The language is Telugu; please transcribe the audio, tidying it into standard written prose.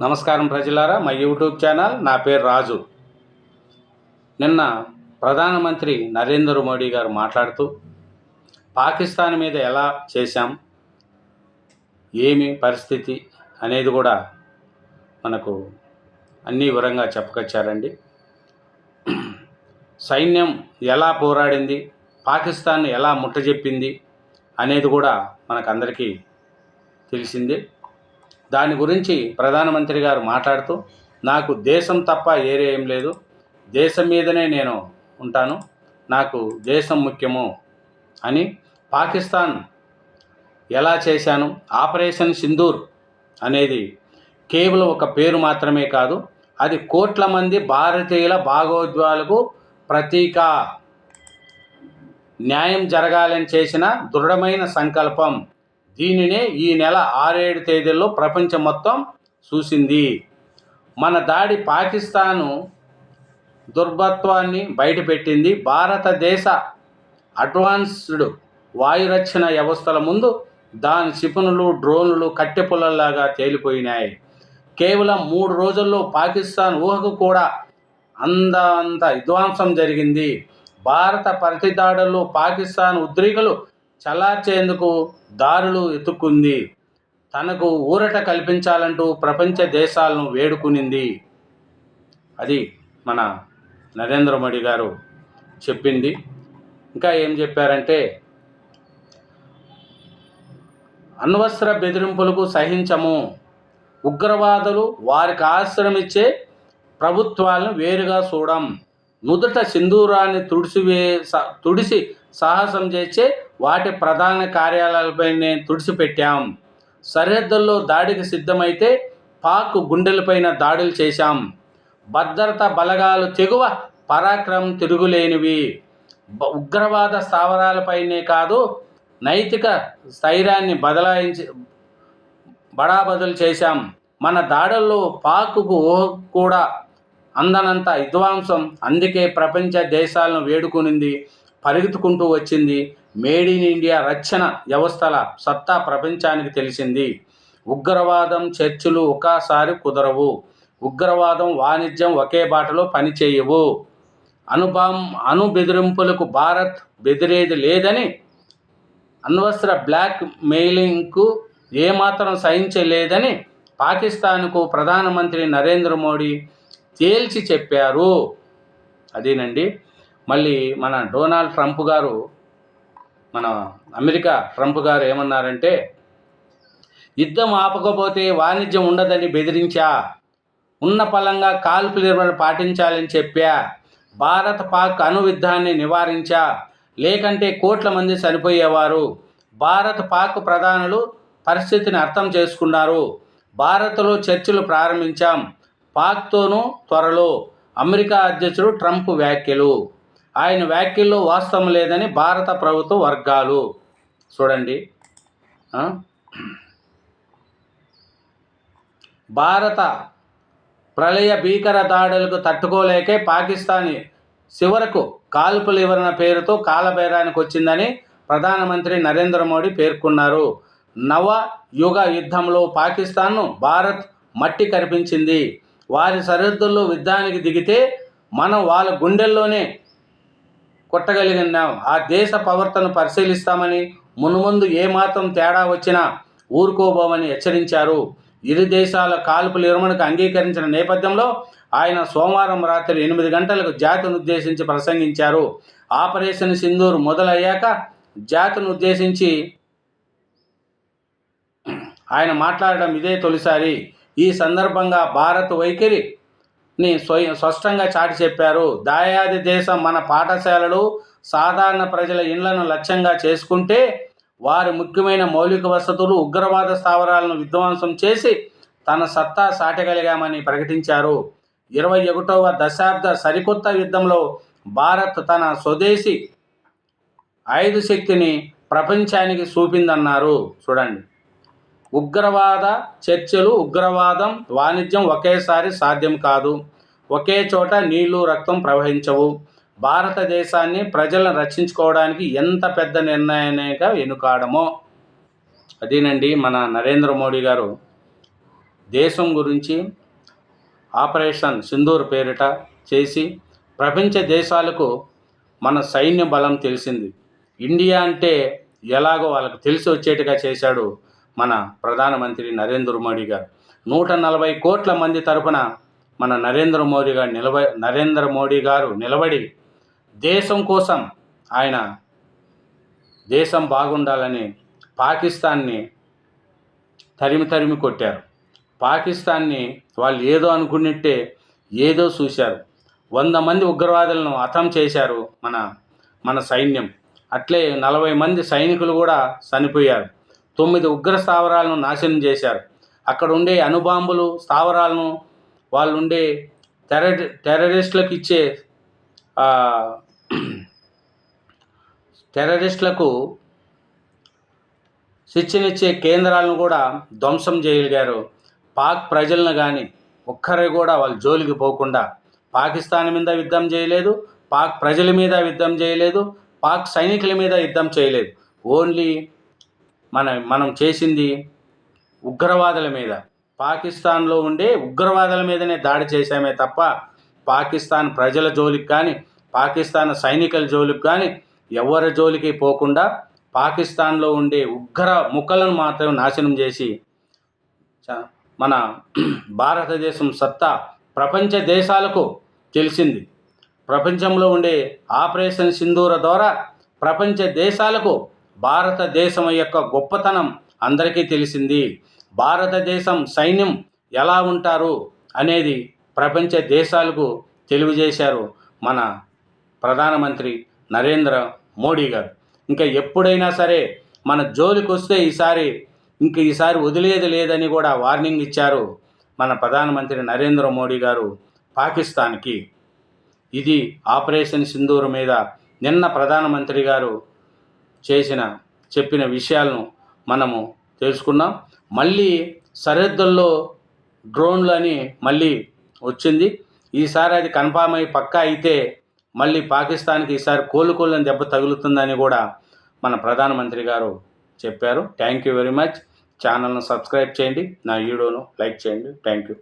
నమస్కారం ప్రజలారా, మా యూట్యూబ్ ఛానల్. నా పేరు రాజు. నిన్న ప్రధానమంత్రి నరేంద్ర మోడీ గారు మాట్లాడుతూ పాకిస్తాన్ మీద ఎలా చేశాం, ఏమి పరిస్థితి అనేది కూడా మనకు అన్ని వివరంగా చెప్పుకొచ్చారండి. సైన్యం ఎలా పోరాడింది, పాకిస్తాన్ ఎలా ముట్టజెప్పింది అనేది కూడా మనకందరికీ తెలిసిందే. దాని గురించి ప్రధానమంత్రి గారు మాట్లాడుతూ, నాకు దేశం తప్ప ఏరే ఏం లేదు, దేశం మీదనే నేను ఉంటాను, నాకు దేశం ముఖ్యము అని పాకిస్తాన్ ఎలా చేశాను, ఆపరేషన్ సింధూర్ అనేది కేవలం ఒక పేరు మాత్రమే కాదు, అది కోట్ల మంది భారతీయుల భాగోద్వాలకు ప్రతీక. న్యాయం జరగాలని చేసిన దృఢమైన సంకల్పం. దీనినే ఈ నెల 6-7 తేదీల్లో ప్రపంచం మొత్తం చూసింది. మన దాడి పాకిస్తాను దుర్భత్వాన్ని బయటపెట్టింది. భారతదేశ అడ్వాన్స్డ్ వాయురక్షణ వ్యవస్థల ముందు దాని క్షిపణులు, డ్రోన్లు కట్టెపుల్లలాగా తేలిపోయినాయి. కేవలం 3 రోజుల్లో పాకిస్తాన్ ఊహకు కూడా అంత విధ్వంసం జరిగింది. భారత ప్రతిదాడుల్లో పాకిస్తాన్ ఉద్రికలు చల్లార్చేందుకు దారులు ఎత్తుక్కుంది. తనకు ఊరట కల్పించాలంటూ ప్రపంచ దేశాలను వేడుకునింది. అది మన నరేంద్ర మోడీ గారు చెప్పింది. ఇంకా ఏం చెప్పారంటే, అణ్వస్త్ర బెదిరింపులకు సహించము, ఉగ్రవాదులు వారికి ఆశ్రమించే ప్రభుత్వాలను వేరుగా చూడం, నుదుట సింధూరాన్ని తుడిసి సాహసం చేసే వాటి ప్రధాన కార్యాలయాలపైనే తుడిచిపెట్టాం, సరిహద్దుల్లో దాడికి సిద్ధమైతే పాక్ గుండెలపైన దాడులు చేశాం, భద్రతా బలగాలు తెగువ పరాక్రమం తిరుగులేనివి, ఉగ్రవాద స్థావరాలపైనే కాదు నైతిక స్థైర్యాన్ని బడాబదులు చేశాం. మన దాడుల్లో పాక్కు కూడా అందనంత విధ్వంసం. అందుకే ప్రపంచ దేశాలను వేడుకునింది, పరిగెత్తుకుంటూ వచ్చింది. మేడ్ ఇన్ ఇండియా రక్షణ వ్యవస్థల సత్తా ప్రపంచానికి తెలిసింది. ఉగ్రవాదం చర్చలు ఒకసారి కుదరవు, ఉగ్రవాదం వాణిజ్యం ఒకే బాటలో పనిచేయవు, అణు బెదిరింపులకు భారత్ బెదిరేది లేదని, అణ్వస్త్ర బ్లాక్ మెయిలింగ్కు ఏమాత్రం సహించలేదని పాకిస్తాన్కు ప్రధానమంత్రి నరేంద్ర మోడీ తేల్చి చెప్పారు. అదేనండి. మళ్ళీ మన డొనాల్డ్ ట్రంప్ గారు, మన అమెరికా ట్రంప్ గారు ఏమన్నారంటే, యుద్ధం ఆపకపోతే వాణిజ్యం ఉండదని బెదిరించా, ఉన్న పలంగా కాల్పుల విరమణ పాటించాలని చెప్పా, భారత్ పాక్ అణు యుద్ధాన్ని నివారించా, లేకంటే కోట్ల మంది చనిపోయేవారు. భారత్ పాక్ ప్రధానులు పరిస్థితిని అర్థం చేసుకున్నారు. భారత్లో చర్చలు ప్రారంభించాం, పాక్తోనూ త్వరలో. అమెరికా అధ్యక్షుడు ట్రంప్ వ్యాఖ్యలు. ఆయన వ్యాఖ్యల్లో వాస్తవం లేదని భారత ప్రభుత్వ వర్గాలు. చూడండి, భారత ప్రళయ భీకర దాడులకు తట్టుకోలేకే పాకిస్తాన్ చివరకు కాల్పుల వివరణ పేరుతో కాలబేరానికి వచ్చిందని ప్రధానమంత్రి నరేంద్ర మోడీ పేర్కొన్నారు. నవ యుగ యుద్ధంలో పాకిస్తాన్ను భారత్ మట్టి కరిపించింది. వారి సరిహద్దుల్లో యుద్ధానికి దిగితే మనం వాళ్ళ గుండెల్లోనే కొట్టగలిగినాం. ఆ దేశ ప్రవర్తనను పరిశీలిస్తామని, మున్ముందు ఏమాత్రం తేడా వచ్చినా ఊరుకోబోమని హెచ్చరించారు. ఇరు దేశాల కాల్పుల విరమణకు అంగీకరించిన నేపథ్యంలో ఆయన సోమవారం రాత్రి 8 గంటలకు జాతిని ఉద్దేశించి ప్రసంగించారు. ఆపరేషన్ సింధూర్ మొదలయ్యాక జాతిని ఉద్దేశించి ఆయన మాట్లాడడం ఇదే తొలిసారి. ఈ సందర్భంగా భారత్ వైఖరిని స్పష్టంగా చాటి చెప్పారు. దాయాది దేశం మన పాఠశాలలు, సాధారణ ప్రజల ఇళ్లను లక్ష్యంగా చేసుకుంటే వారి ముఖ్యమైన మౌలిక వసతులు, ఉగ్రవాద స్థావరాలను విధ్వంసం చేసి తన సత్తా సాటగలిగామని ప్రకటించారు. 21వ దశాబ్ద సరికొత్త యుద్ధంలో భారత్ తన స్వదేశీ ఆయుధ శక్తిని ప్రపంచానికి చూపిందన్నారు. చూడండి, ఉగ్రవాద చర్చలు, ఉగ్రవాదం వాణిజ్యం ఒకేసారి సాధ్యం కాదు, ఒకే చోట నీళ్లు రక్తం ప్రవహించవు. భారతదేశాన్ని ప్రజలను రక్షించుకోవడానికి ఎంత పెద్ద నిర్ణయానిగా వెనుకాడమో. అదేనండి మన నరేంద్ర మోడీ గారు దేశం గురించి ఆపరేషన్ సింధూర్ పేరిట చేసి ప్రపంచ దేశాలకు మన సైన్య బలం తెలిసింది. ఇండియా అంటే ఎలాగో వాళ్ళకు తెలిసి వచ్చేట్టుగా చేశాడు మన ప్రధానమంత్రి నరేంద్ర మోడీ గారు. 140 కోట్ల మంది తరపున మన నరేంద్ర మోడీ గారు నిలబడి దేశం కోసం ఆయన దేశం బాగుండాలని పాకిస్తాన్ని తరిమి కొట్టారు. పాకిస్తాన్ని వాళ్ళు ఏదో అనుకున్నట్టే ఏదో చూశారు. 100 మంది ఉగ్రవాదులను హతం చేశారు మన సైన్యం. అట్లే 40 మంది సైనికులు కూడా చనిపోయారు. 9 ఉగ్ర స్థావరాలను నాశనం చేశారు. అక్కడ ఉండే అణుబాంబులు స్థావరాలను వాళ్ళు ఉండే టెర్రరిస్టులకు ఇచ్చే టెర్రరిస్టులకు శిక్షణిచ్చే కేంద్రాలను కూడా ధ్వంసం చేయగలిగారు. పాక్ ప్రజలను కానీ ఒక్కరే కూడా వాళ్ళ జోలికి పోకుండా పాకిస్తాన్ మీద యుద్ధం చేయలేదు, పాక్ ప్రజల మీద యుద్ధం చేయలేదు, పాక్ సైనికుల మీద యుద్ధం చేయలేదు. ఓన్లీ మనం చేసింది ఉగ్రవాదుల మీద, పాకిస్తాన్లో ఉండే ఉగ్రవాదుల మీదనే దాడి చేశామే తప్ప పాకిస్తాన్ ప్రజల జోలికి కానీ పాకిస్తాన్ సైనికుల జోలికి కానీ ఎవరి జోలికి పోకుండా పాకిస్తాన్లో ఉండే ఉగ్ర ముక్కలను మాత్రం నాశనం చేసి మన భారతదేశం సత్తా ప్రపంచ దేశాలకు తెలిసింది. ప్రపంచంలో ఉండే ఆపరేషన్ సింధూర ద్వారా ప్రపంచ దేశాలకు భారతదేశం యొక్క గొప్పతనం అందరికీ తెలిసింది. భారతదేశం సైన్యం ఎలా ఉంటారు అనేది ప్రపంచ దేశాలకు తెలియజేశారు మన ప్రధానమంత్రి నరేంద్ర మోడీ గారు. ఇంకా ఎప్పుడైనా సరే మన జోలికి వస్తే ఈసారి వదిలేది లేదని కూడా వార్నింగ్ ఇచ్చారు మన ప్రధానమంత్రి నరేంద్ర మోడీ గారు పాకిస్తాన్కి. ఇది ఆపరేషన్ సింధూర్ మీద నిన్న ప్రధానమంత్రి గారు చెప్పిన విషయాలను మనము తెలుసుకున్నాం. మళ్ళీ సరిహద్దుల్లో డ్రోన్లు అని మళ్ళీ వచ్చింది. ఈసారి అది కన్ఫామ్ అయి పక్కా అయితే మళ్ళీ పాకిస్తాన్కి ఈసారి కోలుకోలేని దెబ్బ తగులుతుందని కూడా మన ప్రధానమంత్రి గారు చెప్పారు. Thank you very much. ఛానల్ను సబ్స్క్రైబ్ చేయండి, నా వీడియోను లైక్ చేయండి. Thank you.